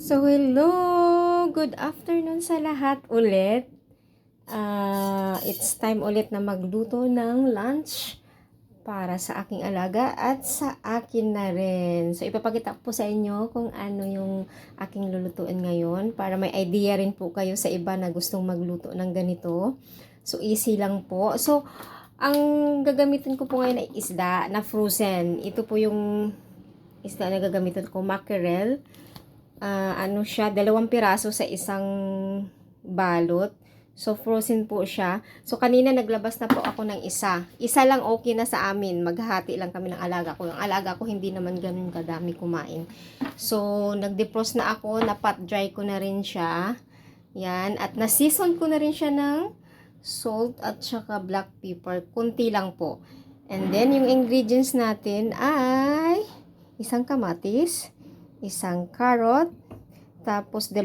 So, hello! Good afternoon sa lahat ulit. It's time ulit na magluto ng lunch para sa aking alaga at sa akin na rin. So, ipapakita po sa inyo kung ano yung aking lulutuin ngayon para may idea rin po kayo sa iba na gustong magluto ng ganito. So, easy lang po. So, ang gagamitin ko po ngayon ay isda na frozen. Ito po yung isda na gagamitin ko, mackerel. Ano siya, 2 piraso sa isang balot. So, frozen po siya. So, kanina naglabas na po ako ng isa. Isa lang okay na sa amin. Maghahati lang kami ng alaga ko. Yung alaga ko hindi naman ganun kadami kumain. So, nag-defrost na ako. Na-pot dry ko na rin siya. Yan. At na-season ko na rin siya ng salt at saka black pepper. Kunti lang po. And then, yung ingredients natin ay isang kamatis, isang carrot, tapos 2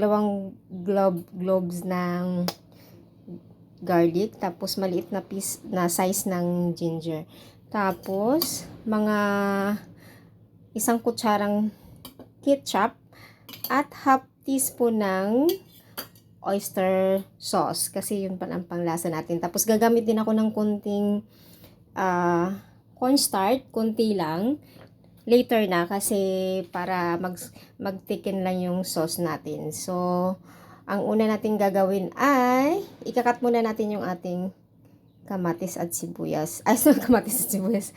globes ng garlic, tapos maliit na piece na size ng ginger. Tapos mga isang kutsarang ketchup at half teaspoon ng oyster sauce kasi yun pa ang panglasa natin. Tapos gagamit din ako ng kunting cornstarch, kunti lang. Later na kasi para magtikin lang yung sauce natin. So, ang una natin gagawin ay ikakat muna natin yung ating kamatis at sibuyas. Ay, so kamatis at sibuyas.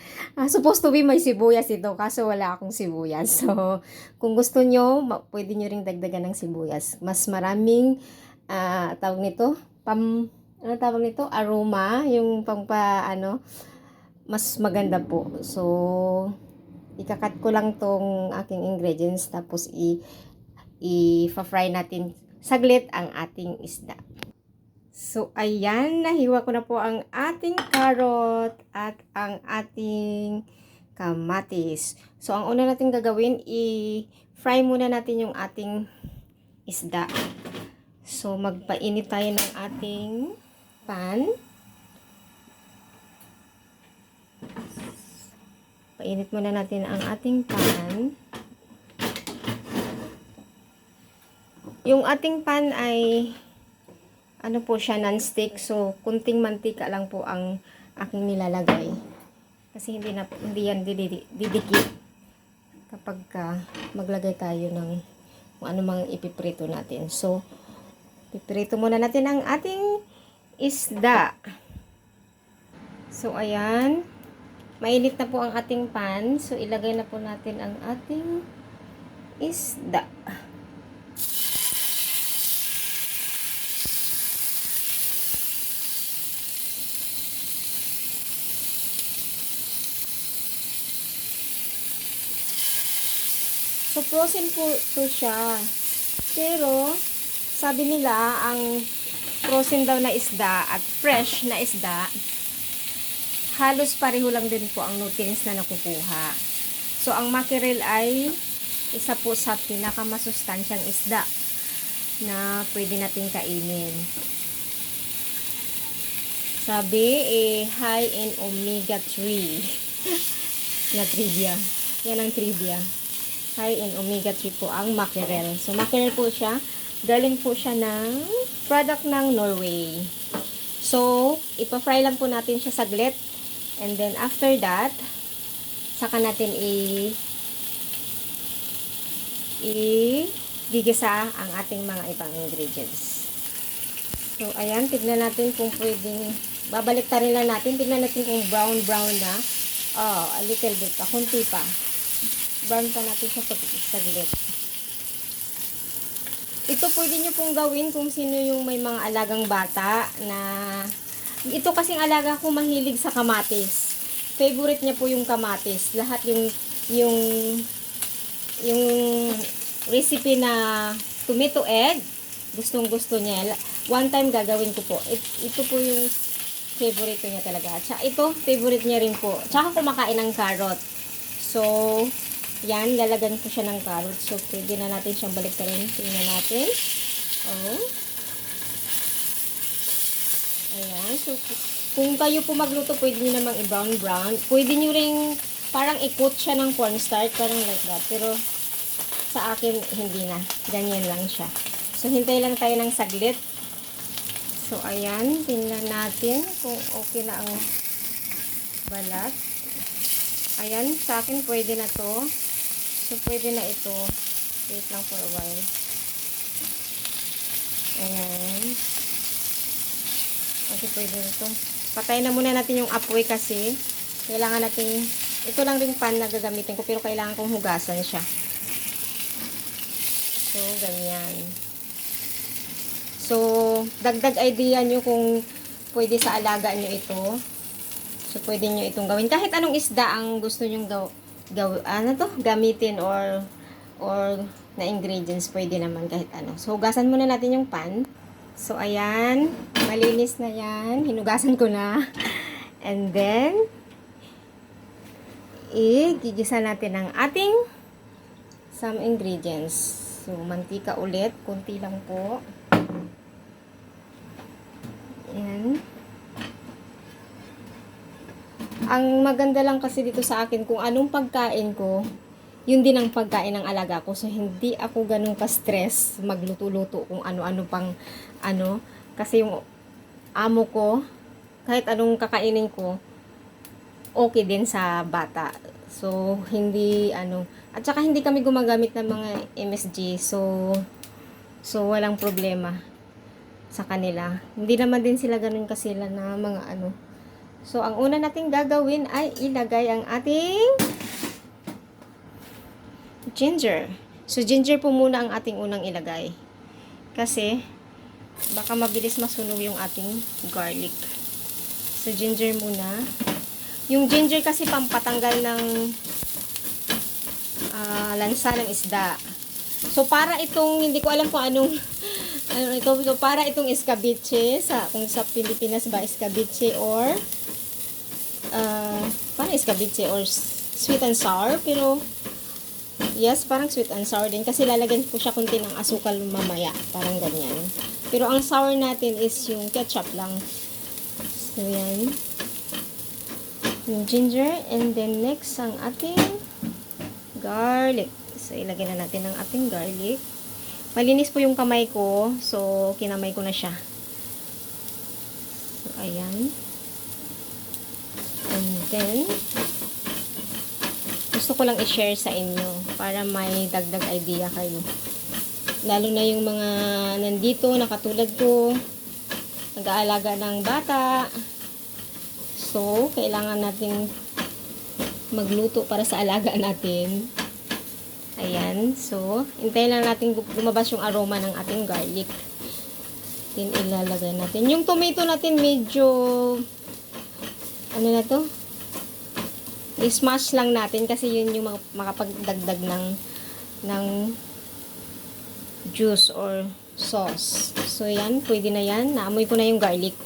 Supposed to be may sibuyas ito kaso wala akong sibuyas. So, kung gusto nyo, pwede nyo ring dagdagan ng sibuyas. Mas maraming tawag nito, ano tawag nito? Aroma, yung mas maganda po. So, ikakat ko lang tong aking ingredients tapos i-fry natin saglit ang ating isda. So, ayan, nahiwa ko na po ang ating carrot at ang ating kamatis. So, ang una natin gagawin, i-fry muna natin yung ating isda. So, magpainit tayo ng ating pan. Painit muna natin ang ating pan. Yung ating pan ay ano po siya, non-stick. So, kunting mantika lang po ang aking nilalagay. Kasi hindi yan didikit kapag maglagay tayo ng kung ano mang ipiprito natin. So, piprito muna natin ang ating isda. So, ayan. Mainit na po ang ating pan. So, ilagay na po natin ang ating isda. So, frozen po ito siya. Pero, sabi nila, ang frozen daw na isda at fresh na isda, halos pareho lang din po ang nutrients na nakukuha. So, ang mackerel ay isa po sa pinakamasustansyang isda na pwede natin kainin. Sabi, high in omega-3 na trivia. Yan ang trivia. High in omega-3 po ang mackerel. So, mackerel po siya. Galing po siya ng product ng Norway. So, ipa-fry lang po natin siya saglit. And then, after that, saka natin i-gigisa ang ating mga ibang ingredients. So, ayan, tignan natin kung pwedeng, babalik ta rin lang natin, tignan natin kung brown na. Oh, a little bit pa, kunti pa. Brown pa natin siya saglit. Ito pwede nyo pong gawin kung sino yung may mga alagang bata na ito kasing alaga ko mahilig sa kamatis. Favorite niya po yung kamatis. Lahat yung recipe na tomato egg, gustong-gusto niya. One time gagawin ko po. Ito po yung favorite niya talaga. Tsaka ito, favorite niya rin po. Tsaka kumakain ng carrot. So, yan, lalagyan ko siya ng carrot. So, pwede na natin siyang baliktarin. Tingnan natin. Oh. Ayan. So, kung kayo po magluto, pwede nyo namang i-brown. Pwede nyo ring parang i-coat siya ng cornstarch. Parang like that. Pero, Sa akin, hindi na. Ganyan lang siya. So, hintay lang tayo ng saglit. So, ayan. Tingnan natin kung okay na ang balat. Ayan, sa akin pwede na to. So, pwede na ito. Wait lang for a while. Ayan. Okay, pwede na ito. Patayin na muna natin yung apoy kasi kailangan natin, ito lang ring pan na gagamitin ko pero kailangan kong hugasan siya. So, ganyan. So, dagdag idea nyo kung pwede sa alaga nyo ito. So, pwede nyo itong gawin. Kahit anong isda ang gusto nyo gamitin or na ingredients, pwede naman kahit ano. So, hugasan muna natin yung pan. So, ayan. Malinis na yan. Hinugasan ko na. And then, gigisa natin ang ating some ingredients. So, mantika ulit. Kunti lang po. Ayan. Ang maganda lang kasi dito sa akin, kung anong pagkain ko, yun din ang pagkain ng alaga ko. So, hindi ako ganun ka-stress magluto-luto kung ano-ano pang ano. Kasi yung amo ko, kahit anong kakainin ko, okay din sa bata. So, hindi at saka hindi kami gumagamit ng mga MSG. So walang problema sa kanila. Hindi naman din sila ganun kasila na mga ano. So, ang una nating gagawin ay ilagay ang ating ginger. So, ginger po muna ang ating unang ilagay. Kasi, baka mabilis masunog yung ating garlic. So, ginger muna. Yung ginger kasi pampatanggal ng lansa ng isda. So, para itong, hindi ko alam kung anong, para itong escabeche, kung sa Pilipinas ba, escabeche or, parang escabeche or sweet and sour, pero, yes, parang sweet and sour din, kasi lalagyan ko siya kunti ng asukal mamaya, parang ganyan. Pero, ang sour natin is yung ketchup lang. So, yan. Yung ginger, and then next, ang ating garlic. So, ilagay na natin ang ating garlic. Malinis po yung kamay ko. So, kinamay ko na siya. So, ayan. And then, gusto ko lang i-share sa inyo para may dagdag idea kayo. Lalo na yung mga nandito na katulad ko, nag-aalaga ng bata. So, kailangan nating magluto para sa alaga natin. Ayan. So, hintayin lang natin lumabas yung aroma ng ating garlic. Then, ilalagay natin. Yung tomato natin medyo, ano na to? I-smash lang natin kasi yun yung makapagdagdag ng juice or sauce. So, yan. Pwede na yan. Naamoy ko na yung garlic.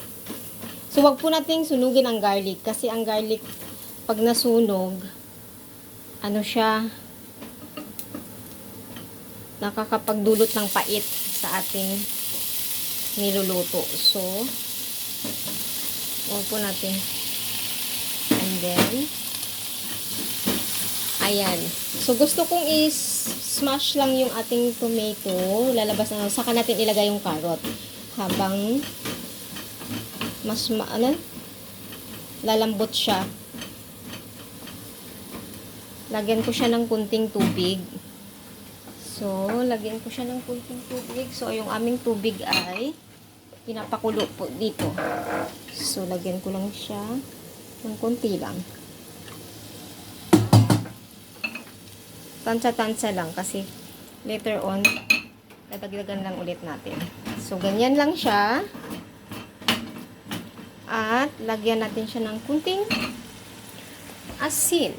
So, wag po nating sunugin ang garlic kasi ang garlic, pag nasunog, ano siya, nakakapagdulot ng pait sa ating niluluto. So, wag po natin. And then, ayan. So, gusto kong is-smash lang yung ating tomato. Lalabas na, saka natin ilagay yung carrot. Habang mas lalambot siya. Lagyan ko siya ng kunting tubig. So, lagyan ko siya ng kunting tubig. So, yung aming tubig ay pinapakulo po dito. So, lagyan ko lang siya ng kunti lang. Tansa-tansa lang kasi later on, dadagdagan lang ulit natin. So, ganyan lang siya. At, lagyan natin siya ng kunting asin.